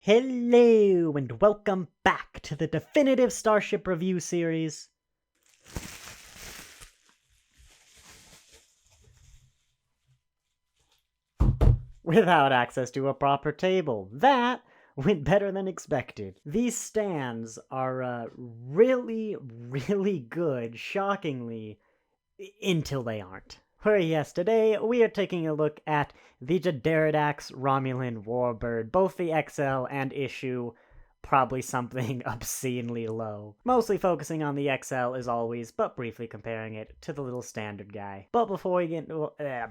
Hello, and welcome back to the definitive Starship review series. Without access to a proper table. That went better than expected. These stands are really good, shockingly, until they aren't. Yes, today we are taking a look at the D'deridex Romulan Warbird, both the XL and issue, probably something obscenely low. Mostly focusing on the XL as always, but briefly comparing it to the little standard guy. But before we get into that,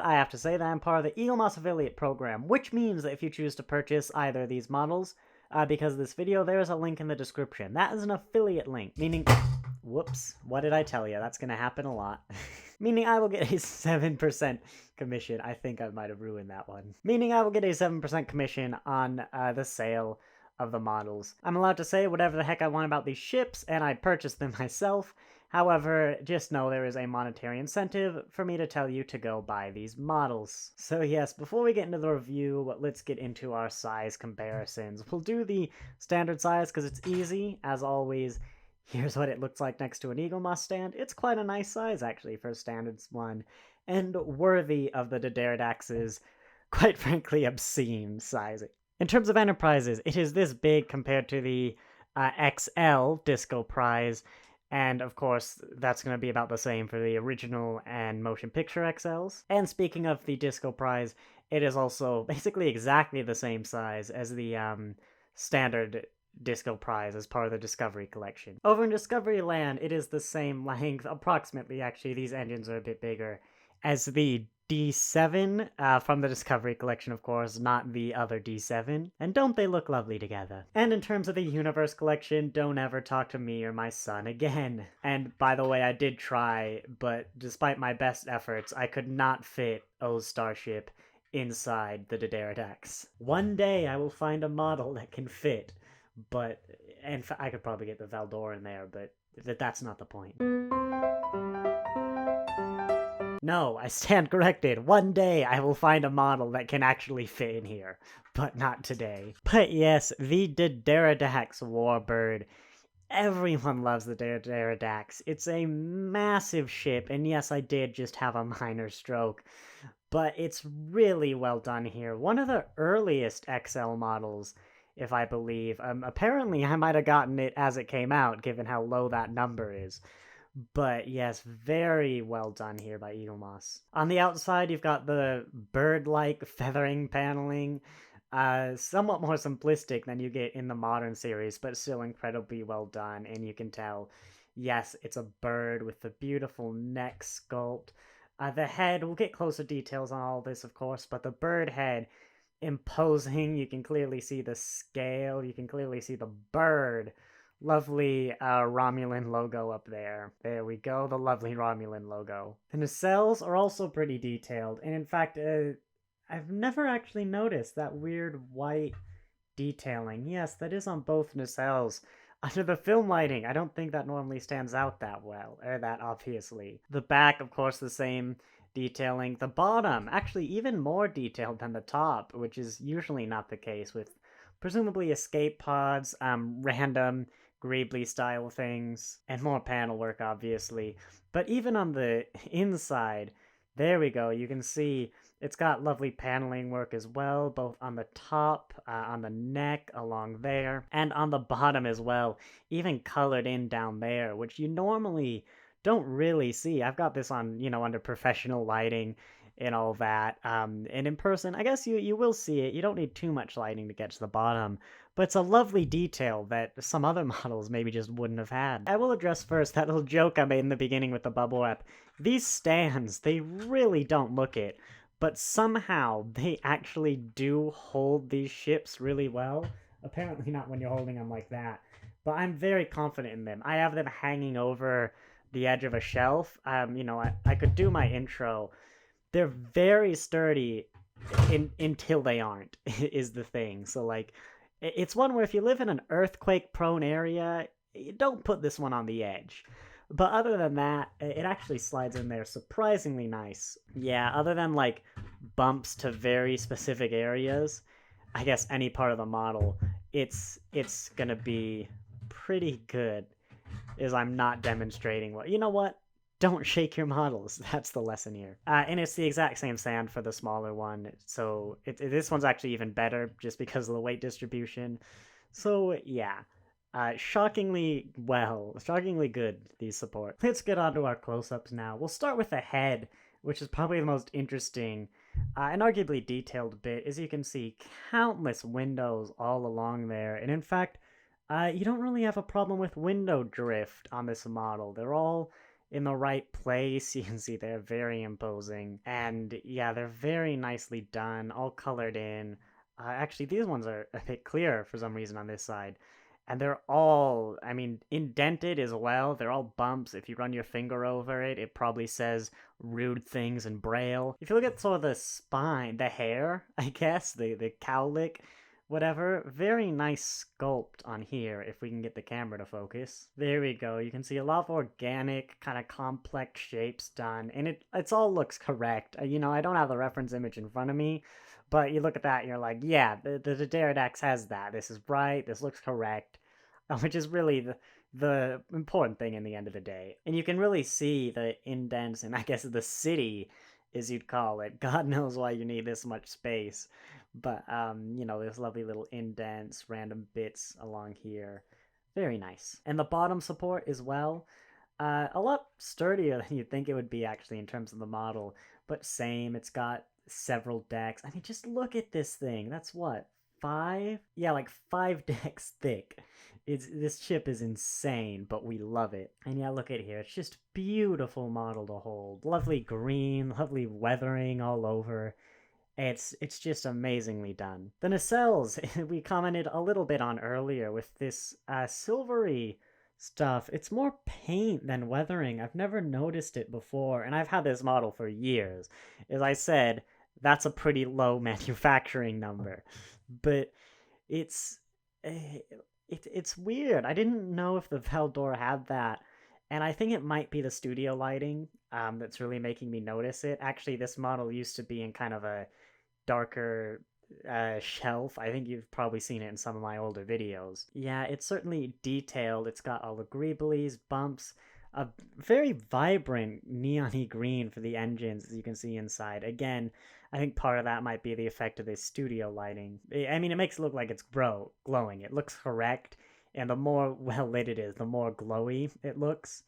I have to say that I'm part of the Eaglemoss affiliate program, which means that if you choose to purchase either of these models, because of this video, there is a link in the description. That is an affiliate link, meaning... Whoops, what did I tell you? That's going to happen a lot. Meaning I will get a 7% commission. I think I might have ruined that one. Meaning I will get a 7% commission on the sale of the models. I'm allowed to say whatever the heck I want about these ships, and I purchased them myself. However, just know there is a monetary incentive for me to tell you to go buy these models. So yes, before we get into the review, let's get into our size comparisons. We'll do the standard size because it's easy, as always. Here's what it looks like next to an Eaglemoss stand. It's quite a nice size, actually, for a standard one, and worthy of the D'deridex's, quite frankly, obscene sizing. In terms of enterprises, it is this big compared to the XL Disco Prize, and of course, that's going to be about the same for the original and motion picture XLs. And speaking of the Disco Prize, it is also basically exactly the same size as the standard Disco Prize as part of the Discovery Collection. Over in Discovery Land, it is the same length, approximately actually, these engines are a bit bigger, as the D7 from the Discovery Collection, of course, not the other D7. And don't they look lovely together? And in terms of the Universe Collection, don't ever talk to me or my son again. And by the way, I did try, but despite my best efforts, I could not fit O's Starship inside the D'deridex. One day I will find a model that can fit. But, and I could probably get the Valdor in there, but that's not the point. No, I stand corrected. One day I will find a model that can actually fit in here, but not today. But yes, the D'deridex Warbird. Everyone loves the D'deridex. It's a massive ship, and yes, I did just have a minor stroke, but it's really well done here. One of the earliest XL models, if I believe. Apparently, I might have gotten it as it came out, given how low that number is. But yes, very well done here by Eaglemoss. On the outside, you've got the bird-like feathering paneling. Somewhat more simplistic than you get in the modern series, but still incredibly well done. And you can tell, yes, it's a bird with the beautiful neck sculpt. The head, we'll get closer details on all this, of course, but the bird head, imposing. You can clearly see the scale. You can clearly see the bird. Lovely Romulan logo up there. There we go, the lovely Romulan logo. The nacelles are also pretty detailed, and in fact, I've never actually noticed that weird white detailing. Yes, that is on both nacelles. Under the film lighting, I don't think that normally stands out that well, or that obviously. The back, of course, the same detailing. The bottom, actually even more detailed than the top, which is usually not the case, with presumably escape pods, random Greebly style things, and more panel work, obviously. But even on the inside, there we go, you can see it's got lovely paneling work as well, both on the top, on the neck, along there, and on the bottom as well, even colored in down there, which you normally don't really see. I've got this on, under professional lighting and all that. And in person, I guess you will see it. You don't need too much lighting to get to the bottom, but it's a lovely detail that some other models maybe just wouldn't have had. I will address first that little joke I made in the beginning with the bubble wrap. These stands, they really don't look it, but somehow they actually do hold these ships really well. Apparently not when you're holding them like that, but I'm very confident in them. I have them hanging over the edge of a shelf. I could do my intro. They're very sturdy until they aren't, is the thing. So, like, it's one where if you live in an earthquake-prone area, you don't put this one on the edge. But other than that, it actually slides in there surprisingly nice. Yeah, other than, like, bumps to very specific areas, I guess any part of the model, it's gonna be pretty good. Is I'm not demonstrating what you know what. Don't shake your models. That's the lesson here. And it's the exact same sand for the smaller one. So this one's actually even better just because of the weight distribution. So yeah, shockingly good, these support. Let's get on to our close-ups now. We'll start with the head, which is probably the most interesting and arguably detailed bit. As you can see, countless windows all along there. And in fact, you don't really have a problem with window drift on this model. They're all in the right place. You can see they're very imposing. And yeah, they're very nicely done, all colored in. Actually, these ones are a bit clearer for some reason on this side. And they're all, I mean, indented as well. They're all bumps. If you run your finger over it, it probably says rude things in Braille. If you look at sort of the spine, the hair, I guess, the cowlick, whatever, very nice sculpt on here if we can get the camera to focus. There we go. You can see a lot of organic, kind of complex shapes done, and it's all looks correct. You know, I don't have the reference image in front of me, but you look at that and you're like, yeah, the D'deridex has that. This is right. This looks correct, which is really the important thing in the end of the day. And you can really see the indents and I guess the city, as you'd call it. God knows why you need this much space. But, you know, there's lovely little indents, random bits along here. Very nice. And the bottom support as well. A lot sturdier than you'd think it would be, actually, in terms of the model. But same, it's got several decks. I mean, just look at this thing. That's what, 5? Yeah, like 5 decks thick. This chip is insane, but we love it. And yeah, look at here. It's just beautiful model to hold. Lovely green, lovely weathering all over. It's just amazingly done. The nacelles we commented a little bit on earlier with this silvery stuff. It's more paint than weathering. I've never noticed it before, and I've had this model for years. As I said, that's a pretty low manufacturing number, but it's it's weird. I didn't know if the Veldor had that. And I think it might be the studio lighting that's really making me notice it. Actually, this model used to be in kind of a darker shelf. I think you've probably seen it in some of my older videos. Yeah, it's certainly detailed. It's got all the greeblies, bumps, a very vibrant neon-y green for the engines, as you can see inside. Again, I think part of that might be the effect of this studio lighting. I mean, it makes it look like it's glowing. It looks correct, and the more well lit it is, the more glowy it looks.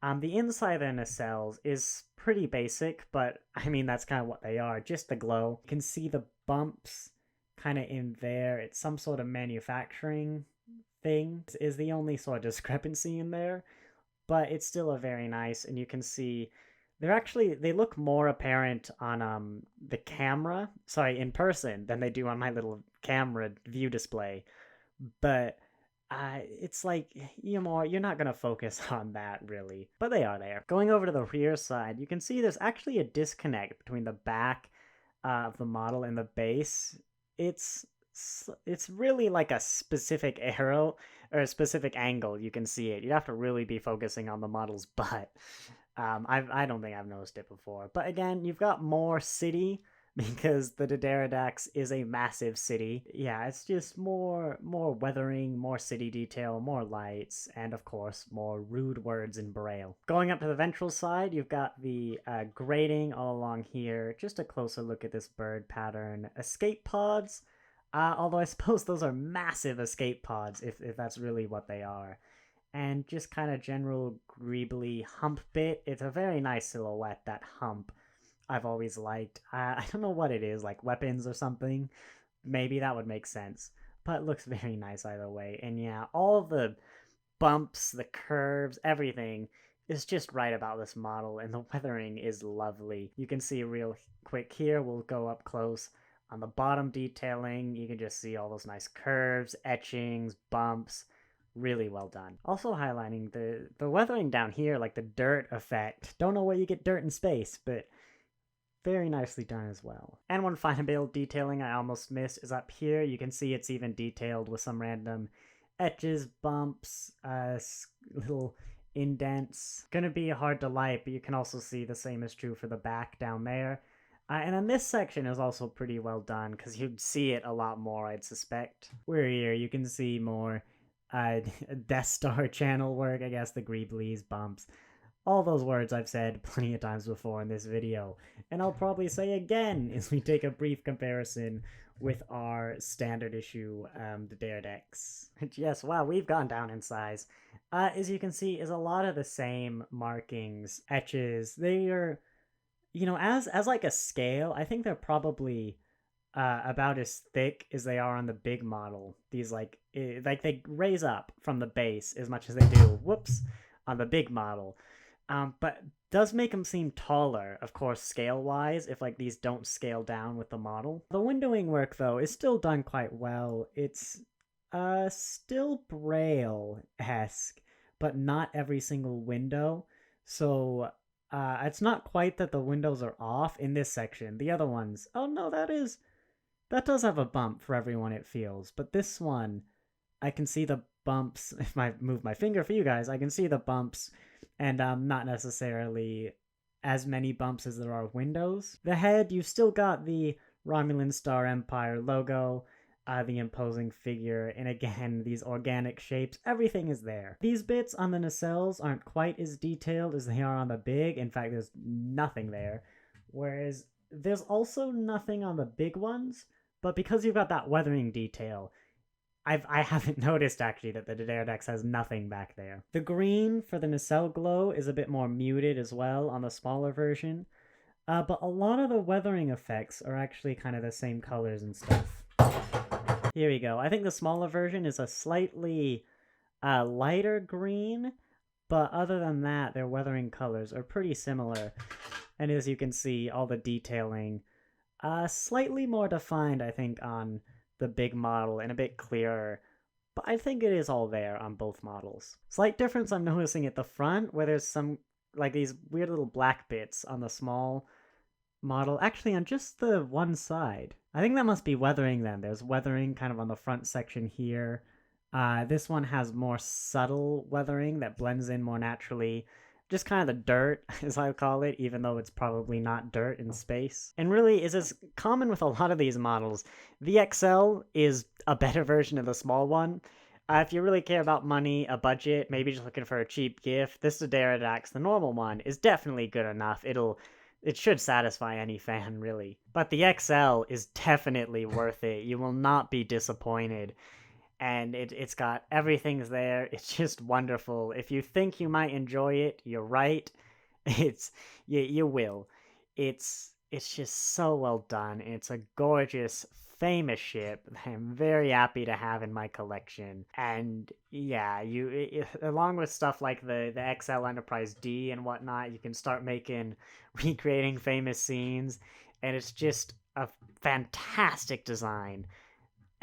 The inside of the nacelles is pretty basic, but I mean, that's kind of what they are, just the glow. You can see the bumps kind of in there. It's some sort of manufacturing thing is the only sort of discrepancy in there, but it's still a very nice, and you can see they look more apparent on the camera, sorry, in person than they do on my little camera view display, but it's like, you know, you're not going to focus on that really, but they are there. Going over to the rear side, you can see there's actually a disconnect between the back of the model and the base. It's really like a specific arrow or a specific angle. You can see it. You'd have to really be focusing on the model's butt. I don't think I've noticed it before, but again, you've got more city because the D'deridex is a massive city. Yeah, it's just more weathering, more city detail, more lights, and of course, more rude words in Braille. Going up to the ventral side, you've got the grating all along here. Just a closer look at this bird pattern. Escape pods, although I suppose those are massive escape pods, if that's really what they are. And just kind of general greebly hump bit. It's a very nice silhouette, that hump. I've always liked. I don't know what it is, like weapons or something. Maybe that would make sense. But it looks very nice either way. And yeah, all the bumps, the curves, everything is just right about this model. And the weathering is lovely. You can see real quick here. We'll go up close. On the bottom detailing, you can just see all those nice curves, etchings, bumps. Really well done. Also highlighting the weathering down here, like the dirt effect. Don't know where you get dirt in space, but very nicely done as well. And one final bit of detailing I almost missed is up here. You can see it's even detailed with some random etches, bumps, little indents. Gonna be hard to light, but you can also see the same is true for the back down there. And then this section is also pretty well done, because you'd see it a lot more, I'd suspect. We're here, you can see more Death Star channel work, I guess, the greeblies, bumps. All those words I've said plenty of times before in this video, and I'll probably say again as we take a brief comparison with our standard issue, D'deridex. Yes, wow, we've gone down in size. As you can see, is a lot of the same markings, etches. They are, you know, as like a scale, I think they're probably about as thick as they are on the big model. These like they raise up from the base as much as they do, whoops, on the big model. But does make them seem taller, of course, scale-wise, if like these don't scale down with the model. The windowing work, though, is still done quite well. It's still Braille-esque, but not every single window. So it's not quite that the windows are off in this section. The other ones, oh no, that does have a bump for everyone, it feels. But this one, I can see the bumps. If I move my finger for you guys, I can see the bumps, and not necessarily as many bumps as there are windows. The head, you've still got the Romulan Star Empire logo, the imposing figure, and again, these organic shapes. Everything is there. These bits on the nacelles aren't quite as detailed as they are on the big. In fact, there's nothing there. Whereas there's also nothing on the big ones, but because you've got that weathering detail, I haven't noticed, actually, that the D'deridex has nothing back there. The green for the nacelle glow is a bit more muted as well on the smaller version, but a lot of the weathering effects are actually kind of the same colors and stuff. Here we go. I think the smaller version is a slightly lighter green, but other than that, their weathering colors are pretty similar. And as you can see, all the detailing slightly more defined, I think, on the big model and a bit clearer, but I think it is all there on both models. Slight difference I'm noticing at the front, where there's some like these weird little black bits on the small model, actually on just the one side. I think that must be weathering then. There's weathering kind of on the front section here. This one has more subtle weathering that blends in more naturally. Just kind of the dirt, as I call it, even though it's probably not dirt in space. And really, is as common with a lot of these models. The XL is a better version of the small one. If you really care about money, a budget, maybe just looking for a cheap gift, this D'deridex, the normal one, is definitely good enough. It should satisfy any fan, really. But the XL is definitely worth it. You will not be disappointed. And it's got everything's there. It's just wonderful. If you think you might enjoy it, you're right. You will. It's just so well done. It's a gorgeous, famous ship that I'm very happy to have in my collection. And yeah, along with stuff like the XL Enterprise D and whatnot, you can start recreating famous scenes, and it's just a fantastic design.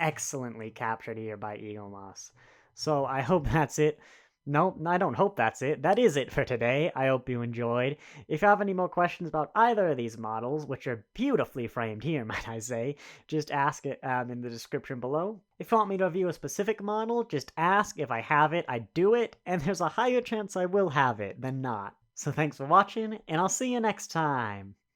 Excellently captured here by Eaglemoss. So I hope that's it. No, I don't hope that's it. That is it for today. I hope you enjoyed. If you have any more questions about either of these models, which are beautifully framed here, might I say, just ask it in the description below. If you want me to review a specific model, just ask. If I have it, I do it, and there's a higher chance I will have it than not. So thanks for watching, and I'll see you next time.